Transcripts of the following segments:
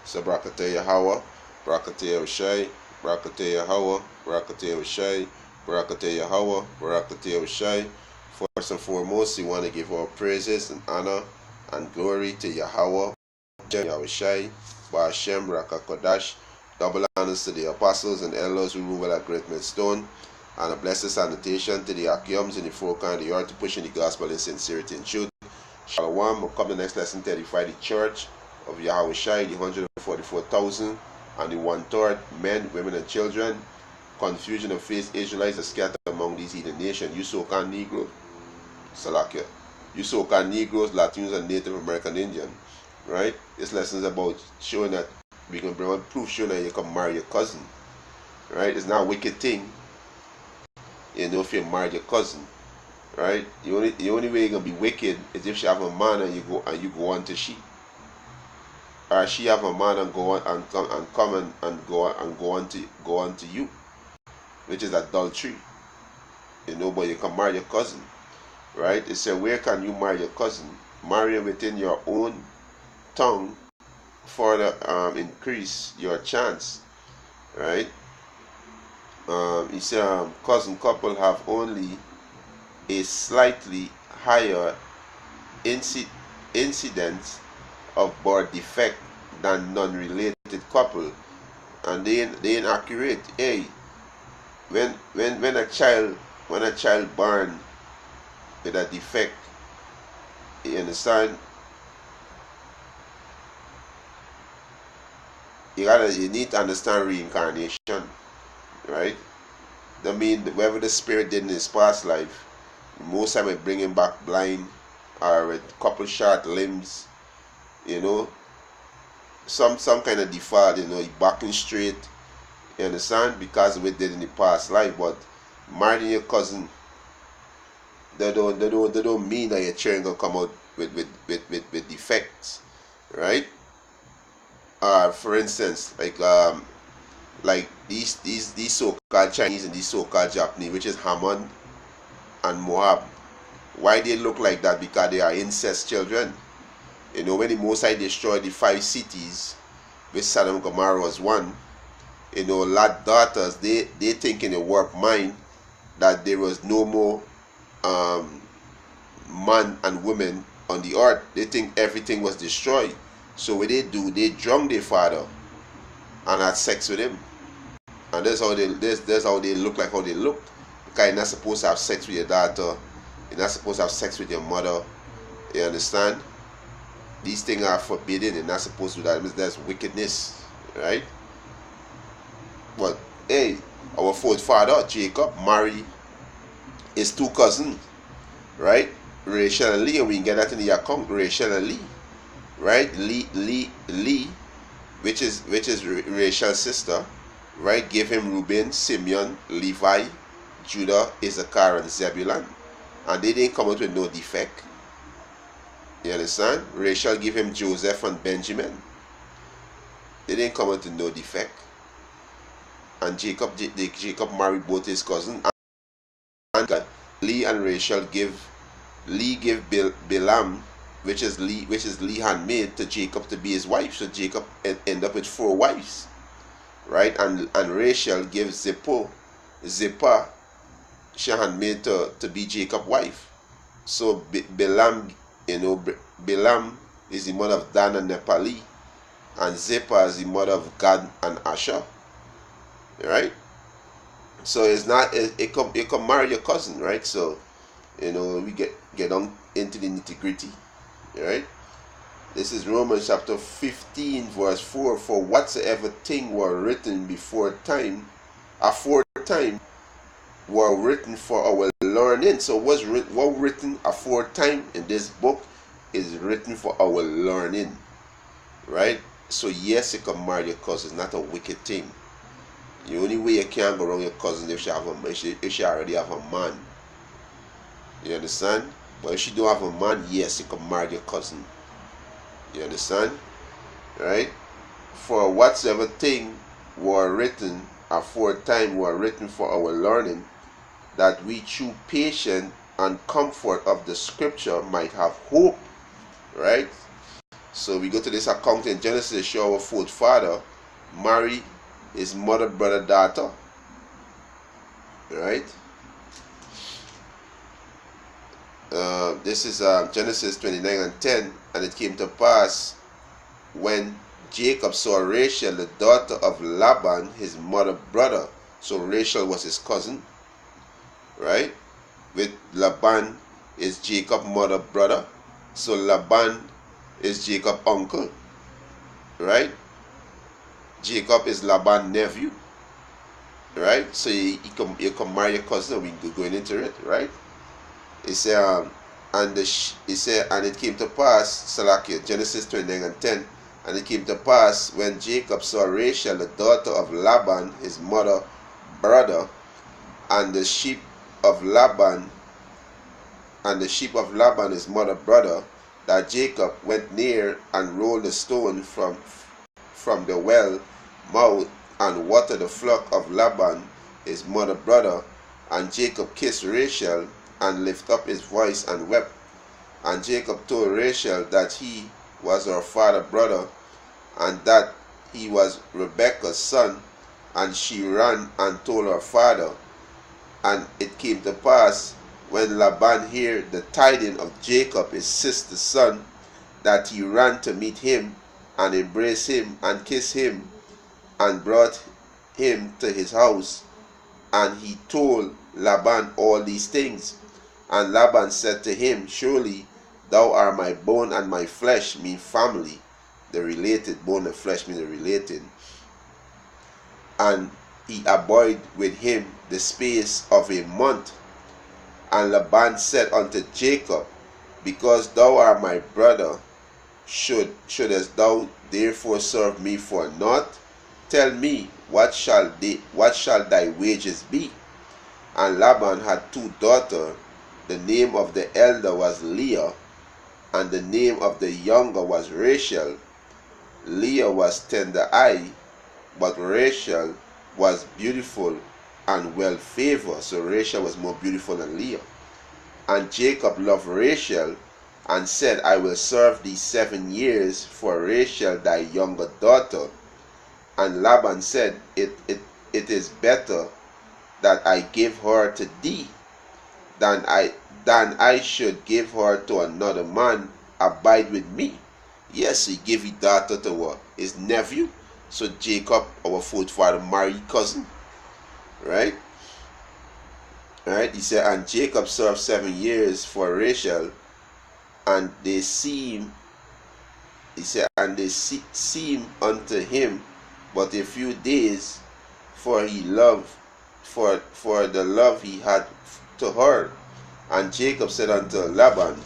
So Brakate Yahweh, Brakate Yahushai, Brakate Yahweh, Brakate Yahushai, Brakate Yahweh, Brakate Yahushai. First and foremost, we want to give our praises and honor and glory to Yahweh, Yahushai, Ba'ashem, Rakakodash. Double honors to the apostles and elders who rule at Great Millstone, and a blessed salutation to the Akiums in the four corners of the earth to pushing the gospel in sincerity and truth. Shalom. We'll come the next lesson to edify the church of Yahushai, the 144,000 and the 1/3 men, women, and children. Confusion of faith, Israelites are scattered among these heathen nations. You so-called Negroes, Salakia. You so-called Negroes, Latinos, and Native American Indian. Right? This lesson is about showing that we can bring out proof showing that you can marry your cousin. Right? It's not a wicked thing. You know, if you marry your cousin. Right? The only way you're gonna be wicked is if she have a man and you go on to she. Or she have a man and go on and go on to you. Which is adultery. You know, but you can marry your cousin. Right? It said, where can you marry your cousin? Marry within your own tongue, further increase your chance. Right? He said cousin couple have only a slightly higher incidence of birth defect than non-related couple, and they ain't accurate. Hey, when a child born with a defect, you understand? You need to understand reincarnation, right? I mean, whatever the spirit did in his past life, most time it bring him back blind or with a couple short limbs, you know, some kind of default, you know, he backing straight, you understand, because of what did in the past life. But marrying your cousin, they don't mean that your children gonna come out with defects, right? For instance, like these so-called Chinese and these so-called Japanese, which is Haman and Moab. Why they look like that? Because they are incest children. You know, when the Mosai destroyed the 5 cities, which Sodom and Gomorrah was one, you know, Lot daughters, they think in a warped mind that there was no more man and women on the earth. They think everything was destroyed. So what they do, they drunk their father and had sex with him. And that's how they look like how they look. Because you're not supposed to have sex with your daughter. You're not supposed to have sex with your mother. You understand? These things are forbidden. You're not supposed to do that. That's wickedness. Right? But hey, our forefather Jacob married his 2 cousins. Right? Rachel and Leah. We can get that in the account. Rachel and Leah. Right? Lee, which is Rachel's sister. Right? Give him Reuben, Simeon, Levi, Judah, Issachar, and Zebulun. And they didn't come out with no defect. You understand? Rachel give him Joseph and Benjamin. They didn't come out with no defect. And Jacob married both his cousins. And Lee and Rachel give Bilam, which is Lee handmaid, to Jacob to be his wife. So Jacob end up with 4 wives. Right? And Rachel gives Zippah, she handmaid to be Jacob's wife. So Bilam, you know, Bilam is the mother of Dan and Nepali, and Zippah is the mother of Gad and Asher. Right? So it's not it can marry your cousin, right? So, you know, we get on into the nitty-gritty. Right? This is Romans chapter 15 verse 4. For whatsoever thing were written before time, aforetime, were written for our learning. So what written aforetime in this book is written for our learning. Right? So yes, you can marry your cousin. It's not a wicked thing. The only way you can't go around your cousin if she already have a man. You understand? But if she don't have a man, yes, you can marry your cousin. You understand? Right? For whatsoever thing were written aforetime were written for our learning, that we through patience and comfort of the scripture might have hope. Right? So we go to this account in Genesis, show our forefather marry his mother, brother, daughter. Right? This is Genesis 29 and 10. And it came to pass when Jacob saw Rachel, the daughter of Laban, his mother, brother. So Rachel was his cousin. Right? With Laban is Jacob, mother, brother. So Laban is Jacob, uncle. Right? Jacob is Laban, nephew. Right? So you can marry your cousin, and we going into it, right? It said, and it came to pass, Salakia, Genesis 29 and 10, and it came to pass when Jacob saw Rachel, the daughter of Laban, his mother, brother, and the sheep of Laban, his mother, brother, that Jacob went near and rolled a stone from the well mouth and watered the flock of Laban, his mother, brother. And Jacob kissed Rachel and lifted up his voice and wept. And Jacob told Rachel that he was her father, brother, and that he was Rebekah's son. And she ran and told her father. And it came to pass, when Laban heard the tidings of Jacob, his sister's son, that he ran to meet him and embraced him and kissed him and brought him to his house. And he told Laban all these things. And Laban said to him, surely thou art my bone and my flesh, mean family. The related, bone and flesh mean the related. And he abode with him the space of a month. And Laban said unto Jacob, because thou art my brother, shouldest thou therefore serve me for naught? Tell me, what shall thy wages be? And Laban had two daughters. The name of the elder was Leah, and the name of the younger was Rachel. Leah was tender-eyed, but Rachel was beautiful and well favored. So Rachel was more beautiful than Leah. And Jacob loved Rachel, and said, I will serve thee 7 years for Rachel thy younger daughter. And Laban said, it is better that I give her to thee than I should give her to another man. Abide with me. Yes, he gave his daughter to what? His nephew. So Jacob, our forefather, married cousin. Right? Right? He said, and Jacob served 7 years for Rachel, and they seem unto him but a few days, for the love he had to her. And Jacob said unto Laban,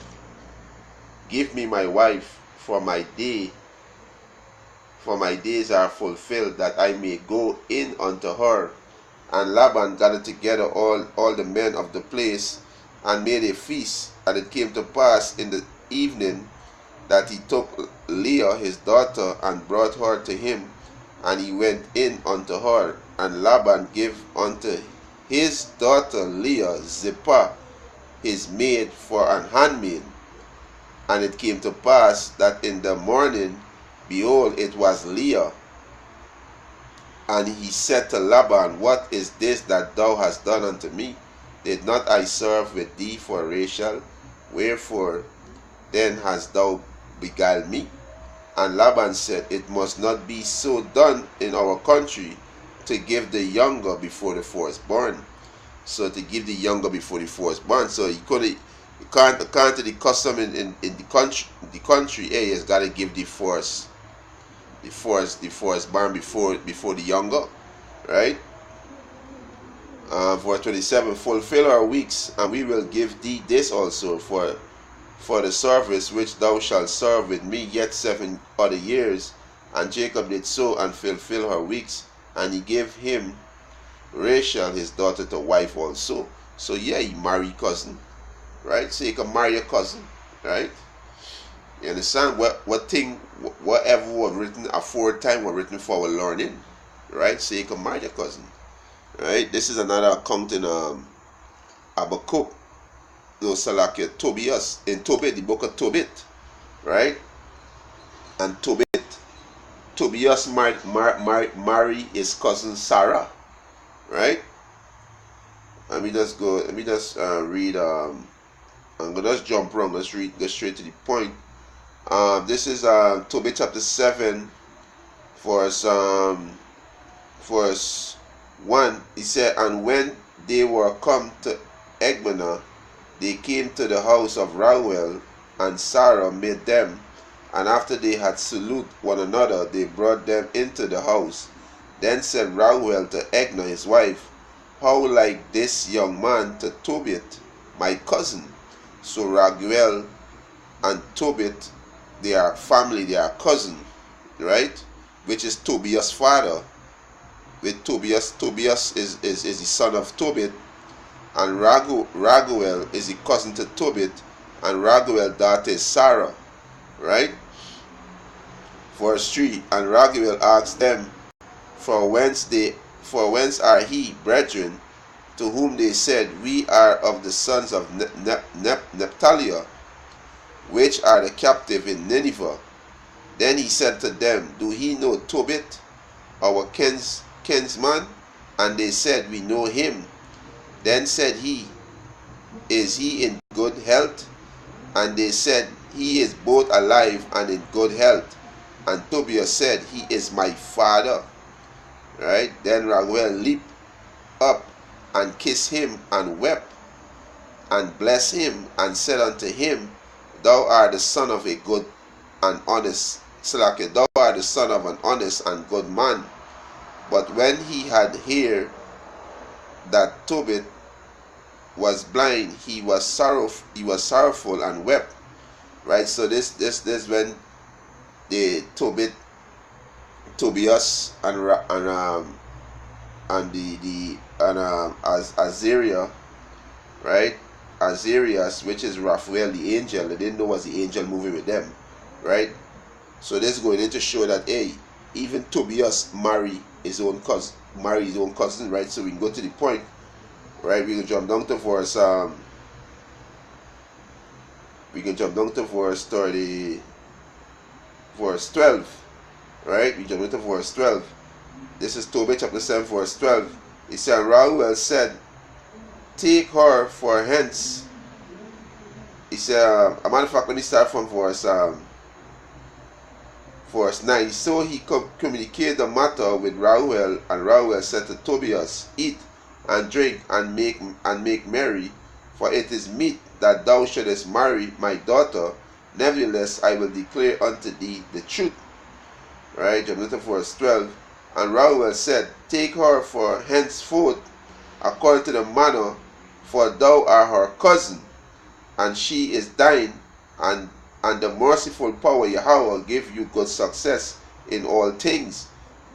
give me my wife, for my days are fulfilled, that I may go in unto her. And Laban gathered together all the men of the place, and made a feast. And it came to pass in the evening that he took Leah his daughter, and brought her to him, and he went in unto her. And Laban gave unto his daughter Leah Zilpah his maid for an handmaid. And it came to pass that in the morning, behold, it was Leah. And he said to Laban, what is this that thou hast done unto me? Did not I serve with thee for Rachel? Wherefore then hast thou beguiled me? And Laban said, it must not be so done in our country, to give the younger before the firstborn. So to give the younger before the firstborn. So you can't to the custom in the country, hey, has got to give the firstborn before the younger, right? Verse 27, fulfill our weeks, and we will give thee this also for the service which thou shalt serve with me yet 7 other years. And Jacob did so, and fulfill her weeks, and he gave him Rachel his daughter to wife also. So yeah, he married cousin, right? So you can marry a cousin, right? You understand? Whatever was written aforetime was written for our learning, right? So you can marry a cousin, right? This is another account in Habakkuk, Salakia, Tobias, in Tobit, the book of Tobit, right? and Tobias marry his cousin Sarah, right? Let me just read. I'm gonna just jump around. Let's go straight to the point. This is Tobit chapter 7, verse 1. He said, and when they were come to Egmona, they came to the house of Reuel, and Sarah met them. And after they had saluted one another, they brought them into the house. Then said Reuel to Egna his wife, how like this young man to Tobit, my cousin? So Reuel and Tobit, they are family, they are cousin, right? Which is Tobias' father. With Tobias is the son of Tobit, and Raguel is the cousin to Tobit, and Raguel's daughter is Sarah, right? Verse 3, and Raguel asked them, for whence are he, brethren? To whom they said, we are of the sons of Naphtali, which are the captive in Nineveh. Then he said to them, do he know Tobit, our kinsman? And they said, we know him. Then said he, is he in good health? And they said, he is both alive and in good health. And Tobias said, he is my father. Right? Then Raguel leaped up and kissed him and wept and blessed him and said unto him, thou art the son of a good and honest, thou art the son of an honest and good man. But when he had heard that Tobit was blind, he was sorrowful and wept. Right? So this when the Tobias and Azariah, right? Azarias, which is Raphael the angel, they didn't know was the angel moving with them, right? So this is going in to show that even Tobias marry his own cousin, right? So we can go to the point, right? We can jump down to verse 12, right? We jump into verse 12. This is Tobit chapter 7, verse 12. He said, Reuel said, take her for hence. He said, a matter of fact, when he start from verse 9, so he communicated the matter with Reuel, and Reuel said to Tobias, eat and drink and make merry, for it is meet that thou shouldest marry my daughter. Nevertheless, I will declare unto thee the truth. Right, John verse 12. And Reuel said, take her for henceforth according to the manner, for thou art her cousin, and she is thine, and the merciful power Yahweh give you good success in all things.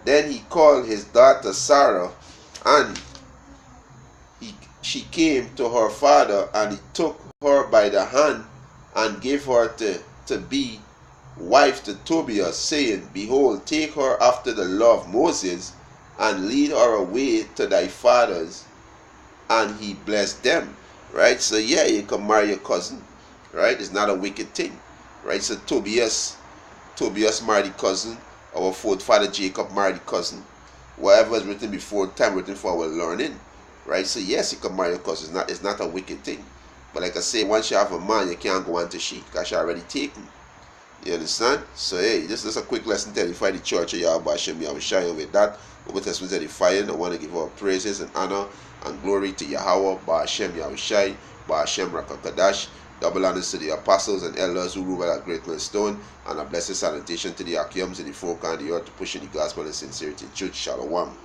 Then he called his daughter Sarah, and she came to her father, and he took her by the hand and gave her to be wife to Tobias, saying, behold, take her after the law of Moses, and lead her away to thy fathers. And he blessed them. Right? So yeah, you can marry your cousin. Right? It's not a wicked thing. Right? So Tobias married the cousin. Our forefather Jacob married the cousin. Whatever is written before time, written for our learning. Right? So yes, you can marry your cousin. It's not a wicked thing. But like I say, once you have a man, you can't go on to she, because you're already taken. You understand? So hey, this is a quick lesson to edify the church of Yahweh Hashem Yahushua. With that, Old Testament edifying, I want to give our praises and honor and glory to Yahweh Hashem Yahushua, Hashem Rakakadash. Double honors to the apostles and elders who rule by that great millstone, and a blessed salutation to the Akiums in the folk and the earth to push in the gospel and sincerity and truth. Shalom.